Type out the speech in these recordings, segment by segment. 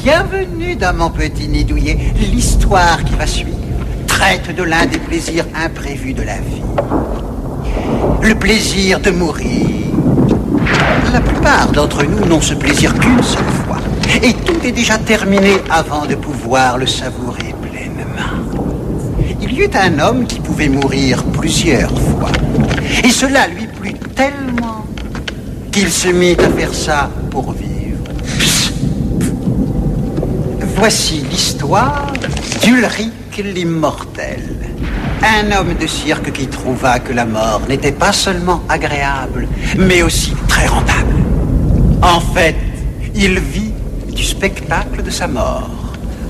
Bienvenue dans mon petit nid douillet. L'histoire qui va suivre traite de l'un des plaisirs imprévus de la vie. Le plaisir de mourir. La plupart d'entre nous n'ont ce plaisir qu'une seule fois. Et tout est déjà terminé avant de pouvoir le savourer pleinement. Il y eut un homme qui pouvait mourir plusieurs fois. Et cela lui plut tellement qu'il se mit à faire ça pour vivre. Voici l'histoire d'Ulrich l'Immortel. Un homme de cirque qui trouva que la mort n'était pas seulement agréable, mais aussi très rentable. En fait, il vit du spectacle de sa mort.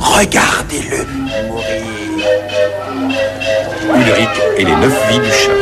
Regardez-le mourir. Ulrich et les 9 vies du chat.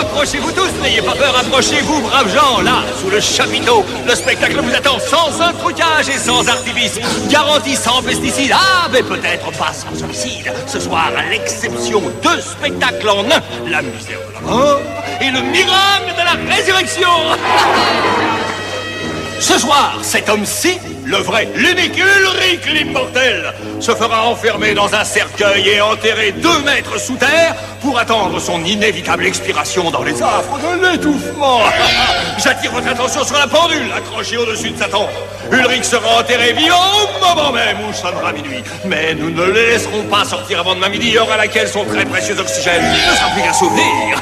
Approchez-vous tous, n'ayez pas peur, approchez-vous, braves gens, là, sous le chapiteau. Le spectacle vous attend sans un trucage et sans artifice. Garantie sans pesticides, mais peut-être pas sans suicide. Ce soir, à l'exception, 2 spectacles en un. La misère de la mort et le miracle de la résurrection. Ce soir, cet homme-ci, le vrai, l'unique Ulrich l'Immortel, se fera enfermer dans un cercueil et enterrer 2 mètres sous terre pour attendre son inévitable expiration dans les affres de l'étouffement. J'attire votre attention sur la pendule accrochée au-dessus de sa tombe. Ulrich sera enterré vivant au moment même où sonnera minuit. Mais nous ne le laisserons pas sortir avant demain midi, heure à laquelle son très précieux oxygène ne sera plus qu'un souvenir.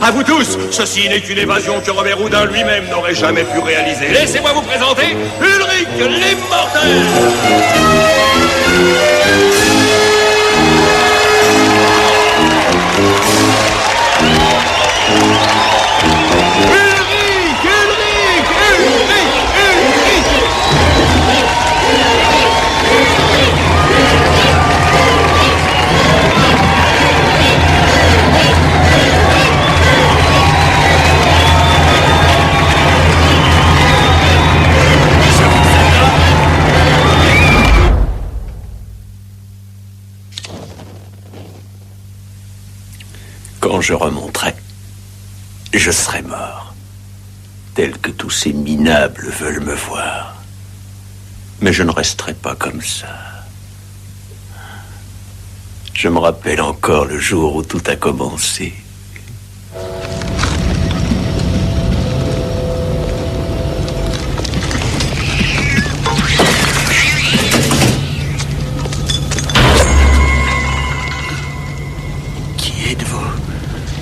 À vous tous, ceci n'est qu'une évasion que Robert Houdin lui-même n'aurait jamais pu réaliser. Laissez-moi vous présenter Ulrich l'Immortel. Quand je remonterai, je serai mort, tel que tous ces minables veulent me voir. Mais je ne resterai pas comme ça. Je me rappelle encore le jour où tout a commencé.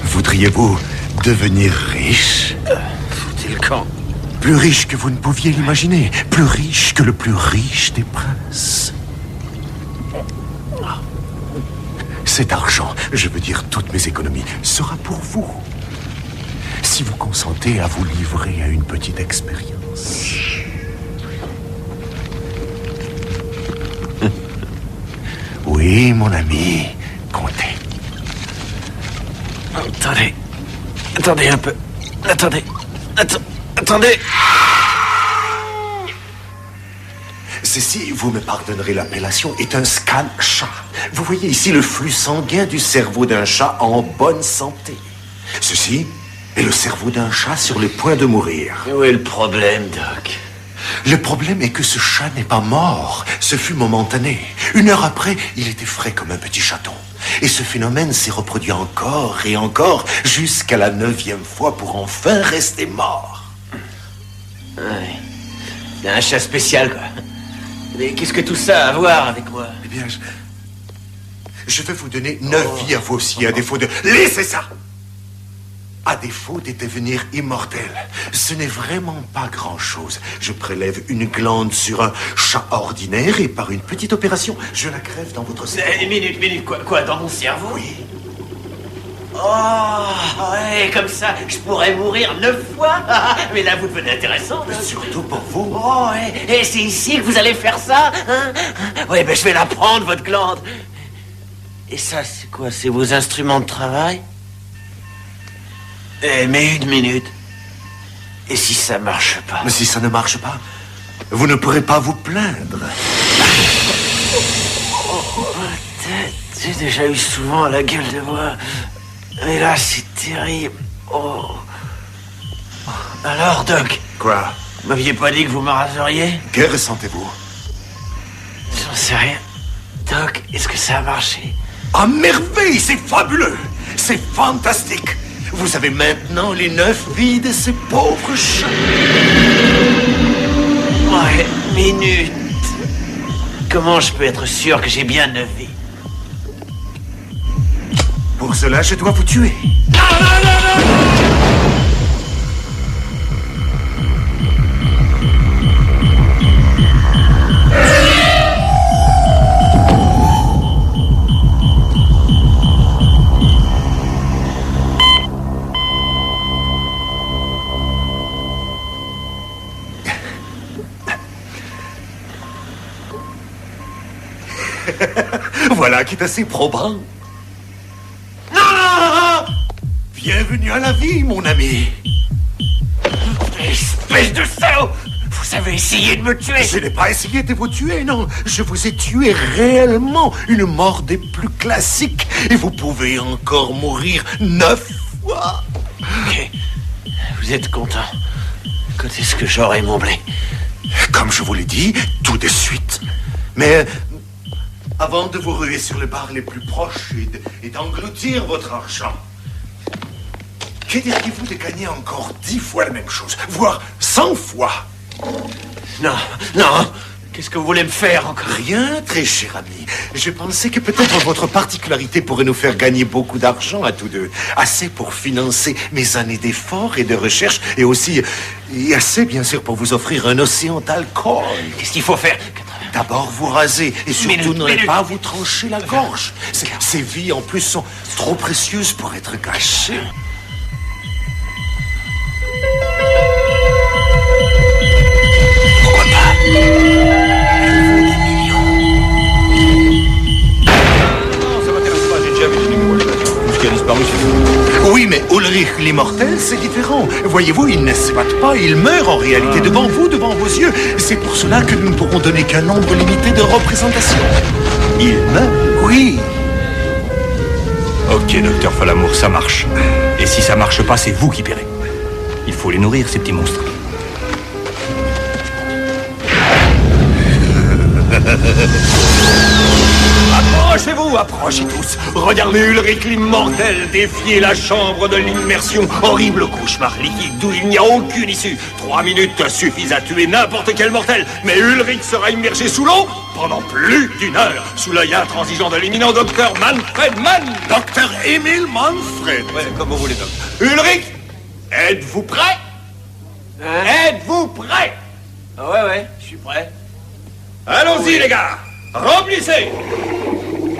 Voudriez-vous devenir riche? Foutez le camp. Plus riche que vous ne pouviez l'imaginer. Plus riche que le plus riche des princes. Cet argent, je veux dire toutes mes économies, sera pour vous. Si vous consentez à vous livrer à une petite expérience. Oui, mon ami, comptez. Attendez un peu. Attendez. Ceci, vous me pardonnerez l'appellation, est un scan chat. Vous voyez ici le flux sanguin du cerveau d'un chat en bonne santé. Ceci est le cerveau d'un chat sur le point de mourir. Où est le problème, Doc? Le problème est que ce chat n'est pas mort. Ce fut momentané. 1 heure après, il était frais comme un petit chaton. Et ce phénomène s'est reproduit encore et encore jusqu'à la 9e fois pour enfin rester mort. Ouais. Un chat spécial, quoi. Mais qu'est-ce que tout ça a à voir avec moi? Eh bien, je vais vous donner 9 vies à vous aussi, à défaut de... Laissez ça! À défaut de devenir immortel, ce n'est vraiment pas grand-chose. Je prélève une glande sur un chat ordinaire et par une petite opération, je la greffe dans votre cerveau. Minute, quoi, dans mon cerveau? Oui. Oh, ouais, comme ça, je pourrais mourir 9 fois. Mais là, vous devenez intéressant. Surtout pour vous. Oh, et c'est ici que vous allez faire ça, hein? Ouais, ben je vais la prendre, votre glande. Et ça, c'est quoi? C'est vos instruments de travail? Mais une minute. Et si ça marche pas? Mais si ça ne marche pas, vous ne pourrez pas vous plaindre. J'ai déjà eu souvent la gueule de bois. Mais là, c'est terrible. Oh. Alors, Doc? Quoi? Vous m'aviez pas dit que vous me raseriez? Que ressentez-vous? J'en sais rien. Doc, est-ce que ça a marché? À merveille, c'est fabuleux. C'est fantastique. Vous avez maintenant les 9 vies de ces pauvres chats. Ouais, minute. Comment je peux être sûr que j'ai bien 9 vies? Pour cela, je dois vous tuer. Voilà qui est assez probant. Non! Bienvenue à la vie, mon ami. Espèce de salaud! Vous avez essayé de me tuer! Je n'ai pas essayé de vous tuer, non. Je vous ai tué réellement. Une mort des plus classiques. Et vous pouvez encore mourir 9 fois. Ok. Vous êtes content. Quand est-ce que j'aurai mon blé? Comme je vous l'ai dit, tout de suite. Mais avant de vous ruer sur les bars les plus proches et d'engloutir votre argent, que diriez-vous de gagner encore 10 fois la même chose, voire 100 fois? Non. Qu'est-ce que vous voulez me faire encore? Rien, très cher ami. Je pensais que peut-être votre particularité pourrait nous faire gagner beaucoup d'argent à tous deux. Assez pour financer mes années d'efforts et de recherche, et aussi, et assez bien sûr pour vous offrir un océan d'alcool. Qu'est-ce qu'il faut faire? D'abord vous raser, et surtout ne minute. pas vous trancher la gorge. Ces vies en plus sont trop précieuses pour être gâchées. Pourquoi pas? Oui, mais Ulrich l'immortel, c'est différent. Voyez-vous, il ne se batte pas, il meurt en réalité devant vous, devant vos yeux. C'est pour cela que nous ne pourrons donner qu'un nombre limité de représentations. Il meurt, oui. Ok, docteur Falamour, ça marche. Et si ça marche pas, c'est vous qui paierez. Il faut les nourrir, ces petits monstres. Approchez-vous, approchez tous. Regardez Ulrich l'immortel défier la chambre de l'immersion. Horrible cauchemar liquide d'où il n'y a aucune issue. 3 minutes suffisent à tuer n'importe quel mortel. Mais Ulrich sera immergé sous l'eau pendant plus d'1 heure. Sous l'œil intransigeant de l'éminent docteur Manfred Mann. Docteur Emil Manfred. Ouais, comme vous voulez, docteur. Ulrich, êtes-vous prêt? Êtes-vous prêt? Ouais, je suis prêt. Allons-y, les gars. Remplissez.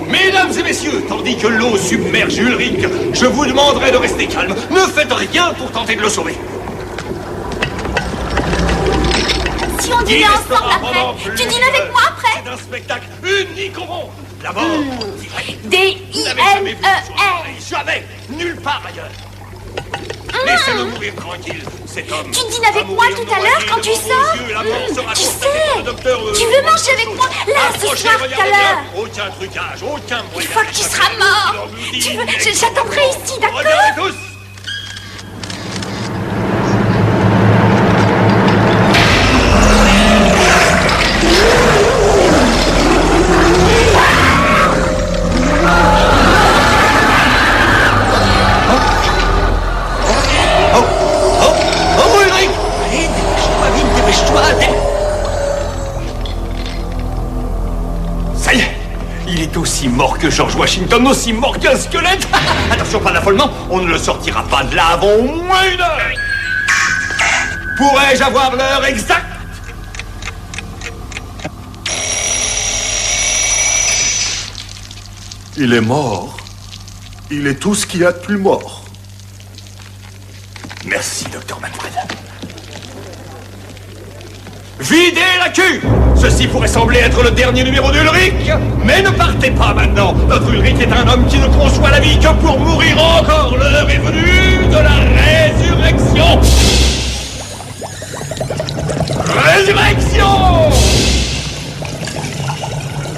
Mesdames et messieurs, tandis que l'eau submerge Ulrich, je vous demanderai de rester calme. Ne faites rien pour tenter de le sauver. Si on dînait ensemble après, tu dînes avec moi après? C'est un spectacle unique au monde. La mort, D-I-N-E-R. jamais, nulle part ailleurs. Laissez-le mourir tranquille, cet homme. Tu dînes avec moi tout à l'heure quand tu sors? Tu sais, tu veux manger avec moi là ce soir tout à l'heure? Aucun trucage, aucun moyen. Une fois que tu seras mort, j'attendrai ici, d'accord? Regardez tous. est aussi mort que George Washington, aussi mort qu'un squelette. Attention, pas d'affolement, on ne le sortira pas de là avant au moins 1 heure. Pourrais-je avoir l'heure exacte? Il est mort. Il est tout ce qu'il y a de plus mort. Merci, Dr. Manfred. Videz la cuve! Ceci pourrait sembler être le dernier numéro d'Ulrich, mais ne partez pas maintenant. Notre Ulrich est un homme qui ne conçoit la vie que pour mourir encore. L'heure est venue de la résurrection. Résurrection!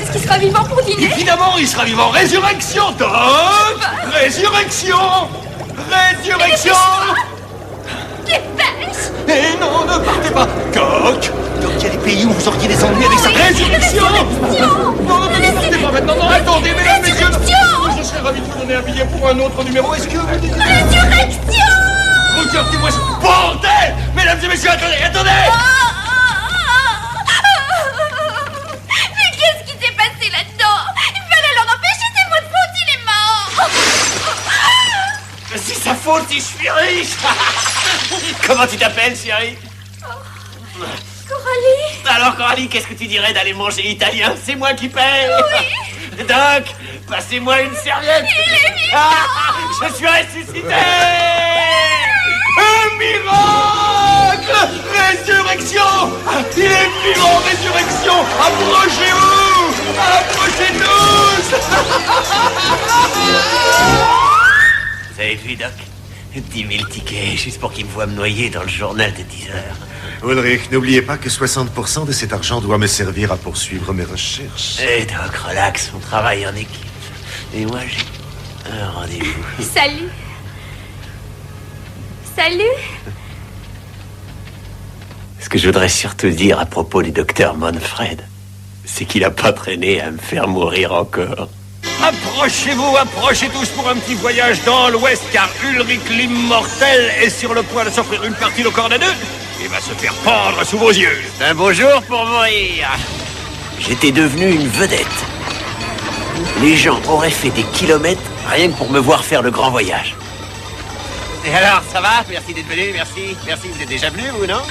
Est-ce qu'il sera vivant pour dîner? Évidemment, il sera vivant. Résurrection, Doc! Résurrection! Résurrection! Dépêche! Eh non, ne partez pas! Doc! Doc, il y a des pays où vous auriez des ennuis avec sa résurrection! Non, ne partez pas maintenant! Non, attendez, mesdames, messieurs! Je serais ravi de vous donner un billet pour un autre numéro. Est-ce que vous dites... Résurrection! Regardez-moi ce bordel! Mesdames et messieurs, attendez! Mais qu'est-ce qui s'est passé là-dedans? Il fallait l'en empêcher, c'est votre faute, il est mort! C'est sa faute si je suis riche. Comment tu t'appelles, chérie? Coralie? Alors, Coralie, qu'est-ce que tu dirais d'aller manger italien? C'est moi qui paye. Oui. Doc, passez-moi une serviette. Il est vivant! Je suis ressuscité. Un miracle! Résurrection! Il est vivant, résurrection! Approchez-vous! Approchez tous! Vous avez vu, Doc? 10 000 tickets, juste pour qu'il me voie me noyer dans le journal de 10 heures. Ulrich, n'oubliez pas que 60% de cet argent doit me servir à poursuivre mes recherches. Eh, Doc, relax, on travaille en équipe. Et moi, j'ai un rendez-vous. Salut. Salut. Ce que je voudrais surtout dire à propos du docteur Manfred, c'est qu'il n'a pas traîné à me faire mourir encore. Approchez-vous, approchez tous pour un petit voyage dans l'Ouest, car Ulrich l'immortel est sur le point de s'offrir une partie de corne à deux et va se faire pendre sous vos yeux. C'est un beau jour pour mourir. J'étais devenu une vedette. Les gens auraient fait des kilomètres rien que pour me voir faire le grand voyage. Et alors, ça va? Merci d'être venu, merci. Merci, vous êtes déjà venu, vous, non?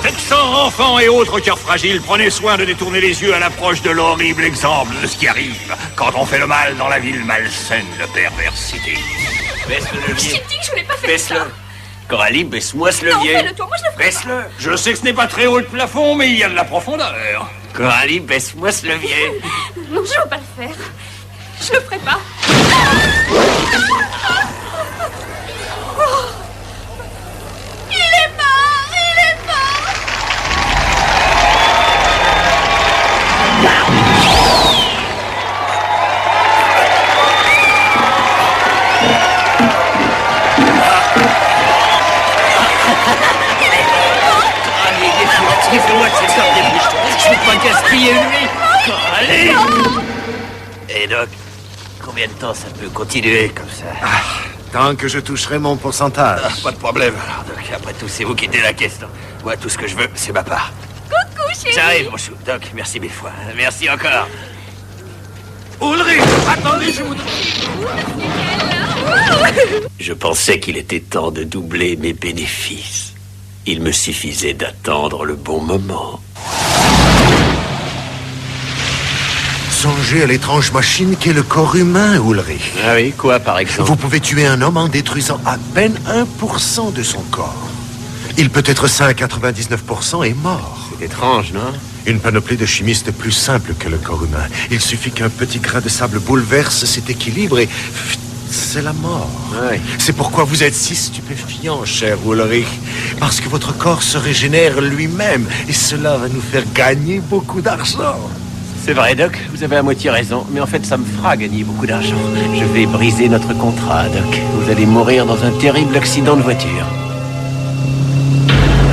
Texans, enfants et autres cœurs fragiles, prenez soin de détourner les yeux à l'approche de l'horrible exemple de ce qui arrive quand on fait le mal dans la ville malsaine de perversité. Baisse le levier. J'ai dit que je voulais pas faire Baisse-le. ça. Coralie, baisse-moi ce Non, levier. fais-le toi, moi je le ferai. Baisse-le. Je sais que ce n'est pas très haut le plafond, mais il y a de la profondeur. Coralie, baisse-moi ce levier. Non, je veux pas le faire. Je le ferai pas. Il est mort! Il est mort! Fais-moi de cette sorte de je peux pas gaspiller lui. Coralie. Et Doc, combien de temps ça peut continuer comme ça? Tant que je toucherai mon pourcentage. Pas de problème. Alors, Doc, après tout, c'est vous qui tenez la question. Moi, tout ce que je veux, c'est ma part. Coucou, chérie! J'arrive, mon chou. Doc, merci 1000 fois. Merci encore. Ulrich, attendez, je vous... Je pensais qu'il était temps de doubler mes bénéfices. Il me suffisait d'attendre le bon moment. Songez à l'étrange machine qu'est le corps humain, Ulrich. Ah oui, quoi par exemple? Vous pouvez tuer un homme en détruisant à peine 1% de son corps. Il peut être sain à 99% et mort. C'est étrange, non? Une panoplie de chimistes plus simple que le corps humain. Il suffit qu'un petit grain de sable bouleverse cet équilibre et... c'est la mort. Oui. C'est pourquoi vous êtes si stupéfiant, cher Ulrich. Parce que votre corps se régénère lui-même. Et cela va nous faire gagner beaucoup d'argent. C'est vrai, Doc, vous avez à moitié raison. Mais en fait, ça me fera gagner beaucoup d'argent. Je vais briser notre contrat, Doc. Vous allez mourir dans un terrible accident de voiture.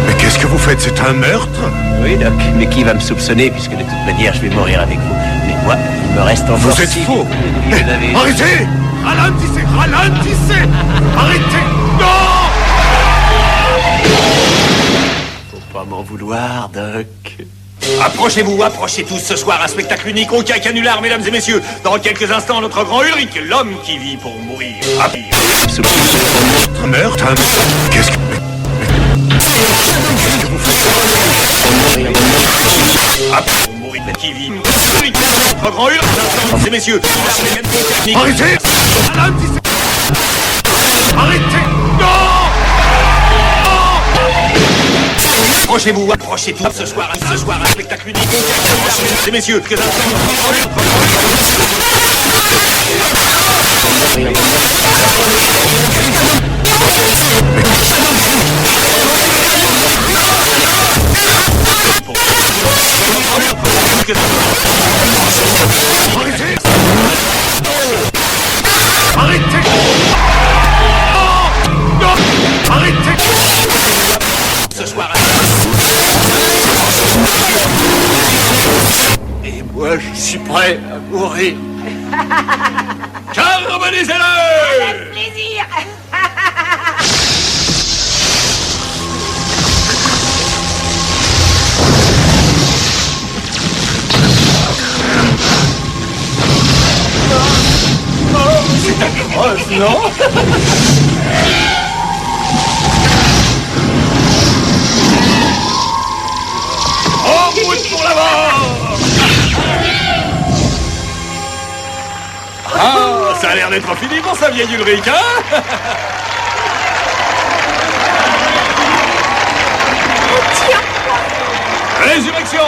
Mais qu'est-ce que vous faites? C'est un meurtre? Oui, Doc, mais qui va me soupçonner puisque de toute manière, je vais mourir avec vous. Mais moi, il me reste encore... Vous êtes faux! Arrêtez! Ralentissez! Ralentissez! Arrêtez! Non! Faut pas m'en vouloir, Doc. Approchez-vous, approchez tous ce soir, un spectacle unique au canular, mesdames et messieurs. Dans quelques instants, notre grand Ulrich, l'homme qui vit pour mourir. Meurtre? Qu'est-ce que... Pour mourir, qui vit. Ulrich, notre grand Ulrich, mesdames et messieurs. Arrêtez! Arrêtez! Non! Approchez-vous, approchez tous ce soir, un spectacle unique au canular, mesdames et messieurs. Quelques instants, notre grand Arrêtez! Arrêtez! Non! Arrêtez! ce soir. Et moi, je suis prêt à mourir. Carbonisez-le! Plaisir. C'est atroce, non? En route pour la mort! Ah, ça a l'air d'être fini pour sa vieille Ulrich, hein? Résurrection!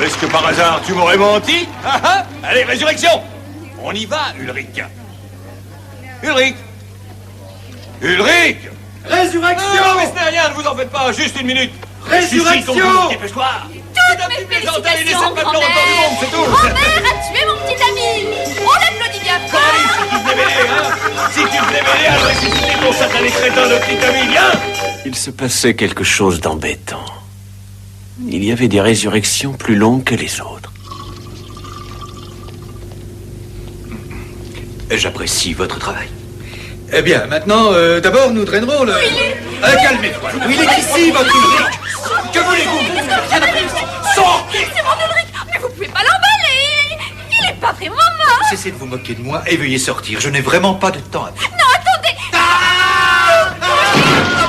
Est-ce que par hasard tu m'aurais menti? Ah, ah. Allez, résurrection! On y va, Ulrich! Ulrich! Ulrich! Résurrection! Non, mais ce n'est rien, ne vous en faites pas, juste une minute! Résurrection! Dépêche-toi! Toutes mes félicitations, grand-mère! c'est tout! Grand-mère a tué mon petit ami! On l'applaudit bien fort! Allez, si tu te mêlé, hein? Si tu te mêlé à ressusciter ton satané crétin de petit ami, viens! Il se passait quelque chose d'embêtant. Il y avait des résurrections plus longues que les autres. J'apprécie votre travail. Eh bien, maintenant, d'abord, nous drainerons le... calmez-toi. Il est ici, votre Ulrich. Que voulez-vous? Sortez! C'est mon Ulrich! Mais vous pouvez pas l'emballer! Il est pas vraiment mort! Cessez de vous moquer de moi et veuillez sortir. Je n'ai vraiment pas de temps à perdre. Non, attendez!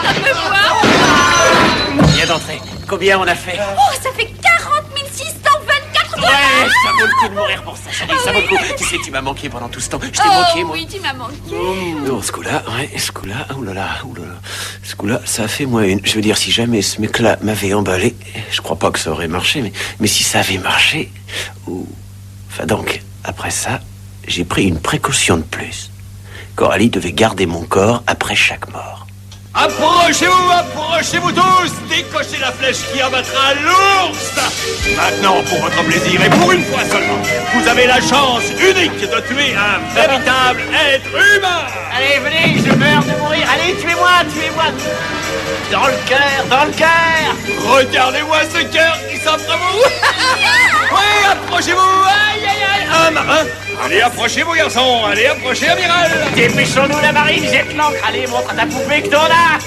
Ça peut voir! Viens d'entrer. Combien on a fait? Oh, ça fait 40 624 dollars! Ouais, ça vaut le coup de mourir pour ça, chérie, ça vaut le coup. Tu sais, tu m'as manqué pendant tout ce temps. Je t'ai manqué, moi. Oui, tu m'as manqué. Non, ce coup-là, oh là là. Ce coup-là, ça a fait moins une. Je veux dire, si jamais ce mec-là m'avait emballé, je crois pas que ça aurait marché, mais si ça avait marché, enfin donc, après ça, j'ai pris une précaution de plus. Coralie devait garder mon corps après chaque mort. Approchez-vous tous! Décochez la flèche qui abattra l'ours! Maintenant, pour votre plaisir, et pour une fois seulement, vous avez la chance unique de tuer un véritable être humain! Allez, venez, je meurs de mourir. Allez, tuez-moi. Dans le cœur. Regardez-moi ce cœur qui s'offre à vous! Oui, approchez-vous! Aïe, aïe, aïe! Un marin! Allez, approchez-vous, garçons! Allez, approchez, amiral! Dépêchons-nous, la marine, jette l'ancre. Allez, montre à ta poupée que t'en as.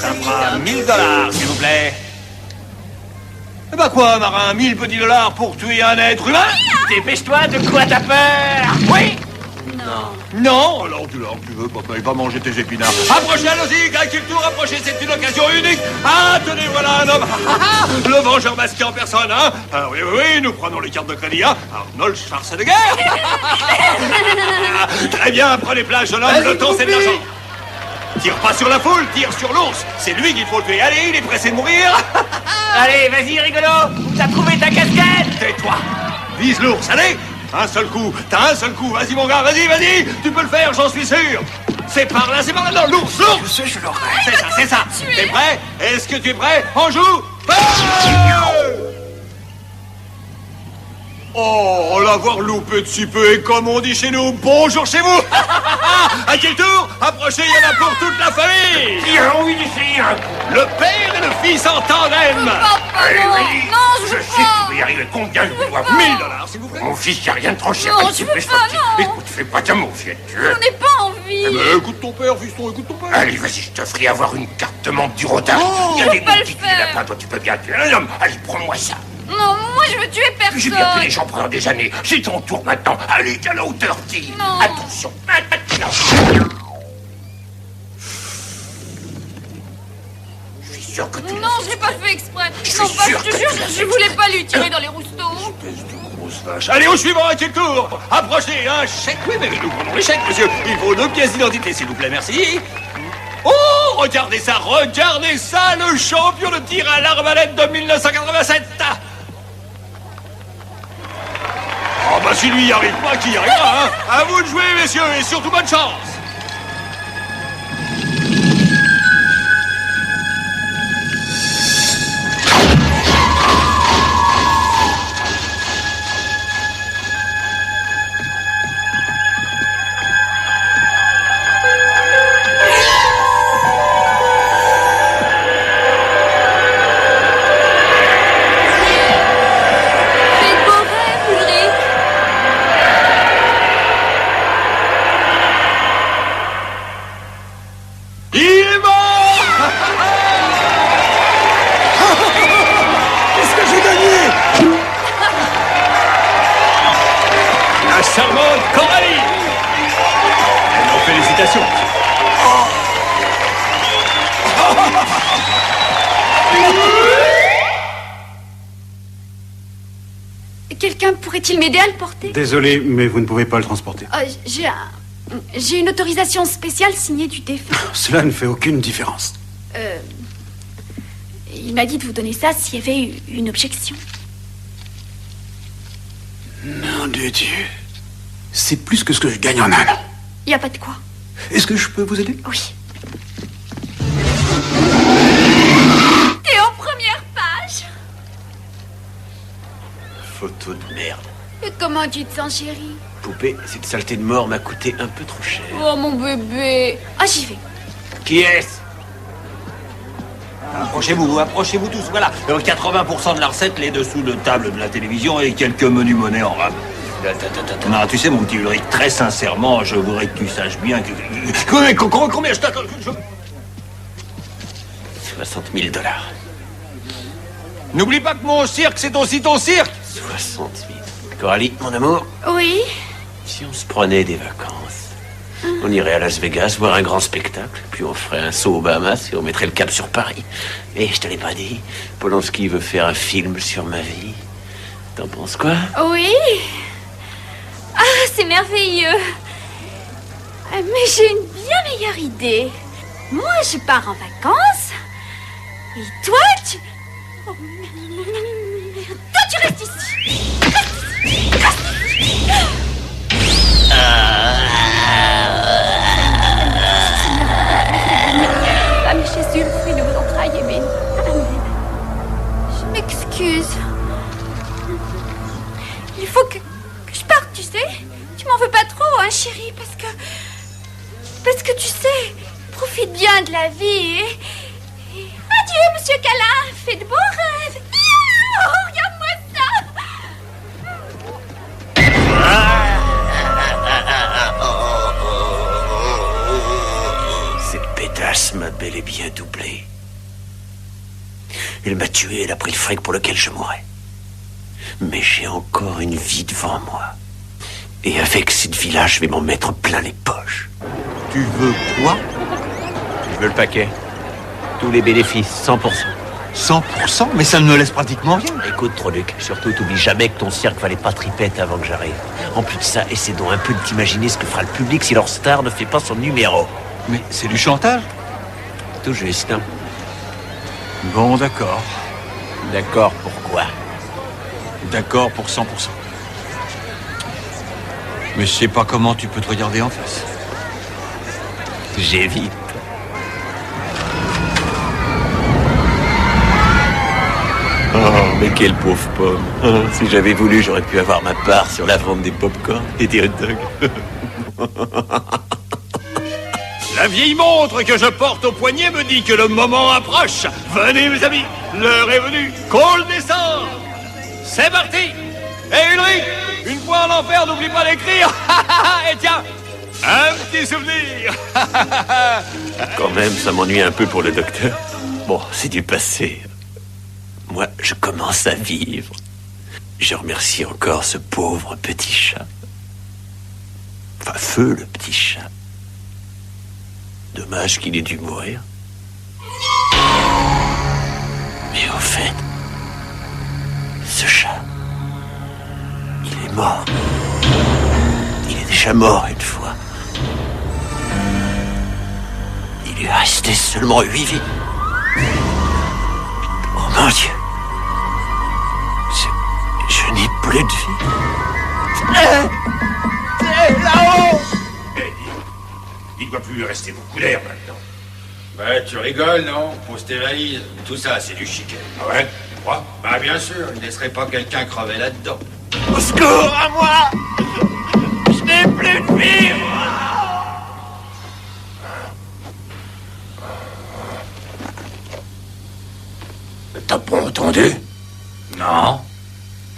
Ça fera $1000, s'il vous plaît. Eh ben quoi, marin, 1000 petits dollars pour tuer un être humain? Dépêche-toi, de quoi t'as peur? Oui. Non? Alors tu veux, papa, il va manger tes épinards. Approchez, allons-y, Culture, approchez, c'est une occasion unique. Ah, tenez, voilà un homme. Le vengeur masqué en personne, hein? Ah, oui, nous prenons les cartes de crédit, hein? Arnold Schwarzenegger. Très bien, prenez place, jeune homme, le temps c'est de l'argent. Tire pas sur la foule, tire sur l'ours. C'est lui qu'il faut tuer. Allez, il est pressé de mourir. Allez, vas-y, rigolo. T'as trouvé ta casquette. Tais-toi. Vise l'ours, allez. Un seul coup, t'as un seul coup. Vas-y, mon gars, vas-y. Tu peux le faire, j'en suis sûr. C'est par là. Non, l'ours. Je sais, je l'aurai. C'est ça. T'es prêt? Est-ce que tu es prêt? On joue. Oh, l'avoir loupé de si peu, et comme on dit chez nous, bonjour chez vous. À quel tour? Approchez, il y en a pour toute la famille. Oui, ici. Le père et le fils en tandem. Papa, non, je veux pas. Tu peux y arriver. Combien je vous dois? $1000, s'il vous plaît. Mon fils, y a rien de trop cher. Non, je veux pas, non. Écoute, fais pas ta mauviette. J'en ai pas envie. Écoute ton père, fiston, écoute ton père. Allez, vas-y, je te ferai avoir une carte de membre du retard. Il y a je des peux pas le boutiques faire. lapins, toi tu peux bien tuer un homme. Allez, prends-moi ça. Non, moi je veux tuer personne. J'ai bien tué les gens pendant des années. C'est ton tour maintenant. Allez, à la hauteur, dit. Non. Attention, maintenant. Je suis sûr que tu Non, je l'ai pas fait exprès. suis Non, pas, sûr je te que jure, tu l'as je fait voulais pas lui tirer dans les roustos. Espèce de grosse vache. Allez, au suivant, à quel tour? Approchez, un chèque. Oui, mais nous prenons les chèques, monsieur. Il faut 2 pièces d'identité, s'il vous plaît, merci. Oh, regardez ça, le champion de tir à l'arbalète de 1987. Oh, bah, si lui y arrive pas, qui y arrivera, hein? À vous de jouer, messieurs, et surtout bonne chance. Fais de beaux rêves, Ulrich. Il est mort! Qu'est-ce que j'ai gagné? La charmante Coralie! Nos félicitations. Quelqu'un pourrait-il m'aider à le porter? Désolé, mais vous ne pouvez pas le transporter. J'ai une autorisation spéciale signée du défunt. Cela ne fait aucune différence. Il m'a dit de vous donner ça s'il y avait eu une objection. Nom de Dieu. C'est plus que ce que je gagne en un an. Il n'y a pas de quoi. Est-ce que je peux vous aider? Oui. T'es en première page. Photo de merde. Et comment tu te sens, chérie? Poupée, cette saleté de mort m'a coûté un peu trop cher. Oh, mon bébé. Ah, j'y vais. Qui est-ce? Approchez-vous tous, voilà. 80% de la recette, les dessous de table de la télévision et quelques menus monnaies en rame. Non, tu sais, mon petit Ulrich, très sincèrement, je voudrais que tu saches bien que... Combien je t'attends? 60 000 $. N'oublie pas que mon cirque, c'est aussi ton cirque. 60 000. Coralie, mon amour, Oui. si on se prenait des vacances, on irait à Las Vegas voir un grand spectacle, puis on ferait un saut aux Bahamas et on mettrait le cap sur Paris. Et je te l'ai pas dit, Polanski veut faire un film sur ma vie. T'en penses quoi? Oui. Ah, c'est merveilleux. Mais j'ai une bien meilleure idée. Moi, je pars en vacances. Et toi, tu... Oh, merde. Toi, tu restes ici. Ah, mais Jésus, le fruit de vos entrailles est béni. Amen. Je m'excuse. Il faut que je parte, tu sais. Tu m'en veux pas trop, hein, chérie, parce que tu sais, profite bien de la vie. Adieu, monsieur Calin. Fais de beaux rêves. Oh, regarde-moi ça. Cette pétasse m'a bel et bien doublé. Elle m'a tué, elle a pris le fric pour lequel je mourrais. Mais j'ai encore une vie devant moi. Et avec cette vie-là, je vais m'en mettre plein les poches. Tu veux quoi? Je veux le paquet. Tous les bénéfices, 100%. 100%? Mais ça ne me laisse pratiquement rien. Écoute, Troluc, surtout t'oublie jamais que ton cirque valait pas tripette avant que j'arrive. En plus de ça, essaie donc un peu de t'imaginer ce que fera le public si leur star ne fait pas son numéro. Mais c'est du chantage? Tout juste, hein. Bon, d'accord. D'accord, pourquoi? D'accord pour 100%. Mais je sais pas comment tu peux te regarder en face. J'évite. Oh, mais quelle pauvre pomme. Oh, si j'avais voulu, j'aurais pu avoir ma part sur la vente des pop-corn et des hot dogs. La vieille montre que je porte au poignet me dit que le moment approche. Venez, mes amis, l'heure est venue. Qu'on descend. C'est parti. Et Ulrich, une fois en enfer, n'oublie pas d'écrire. Et tiens, un petit souvenir. Quand même, ça m'ennuie un peu pour le docteur. Bon, c'est du passé. moi, je commence à vivre. Je remercie encore ce pauvre petit chat. Enfin, Feu, le petit chat. Dommage qu'il ait dû mourir. Mais au fait, ce chat, il est mort. Il est déjà mort une fois. Il lui est resté seulement 8 vies. Oh mon Dieu. Je n'ai plus de vie. Là-haut! Il ne doit plus lui rester beaucoup d'air maintenant. Ouais, tu rigoles, non? On stérilise. Tout ça, c'est du chiquet. Ah ouais? Tu crois? Bah, bien sûr, il ne laisserait pas quelqu'un crever là-dedans. Au secours, à moi! Je n'ai plus de vie! T'as pas entendu? Non.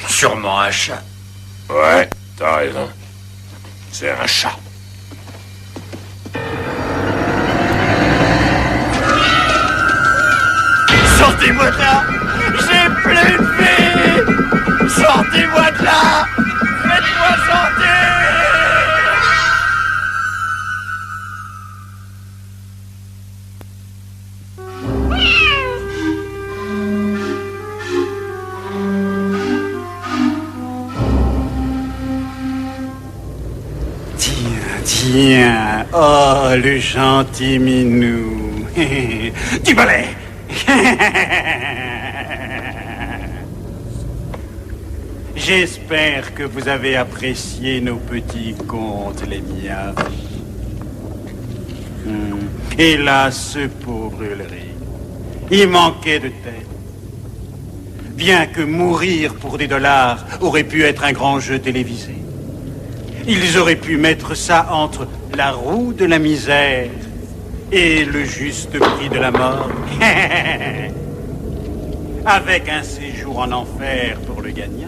Sûrement un chat. Ouais, t'as raison. C'est un chat. Sortez-moi de là! J'ai plus de vie! Sortez-moi de là! Faites-moi sortir! Tiens, oh, le gentil minou. Du balai. J'espère que vous avez apprécié nos petits contes, les miens. Hélas, ce pauvre Ulrich, il manquait de tête. Bien que mourir pour des dollars aurait pu être un grand jeu télévisé, ils auraient pu mettre ça entre la roue de la misère et le juste prix de la mort. Avec un séjour en enfer pour le gagnant.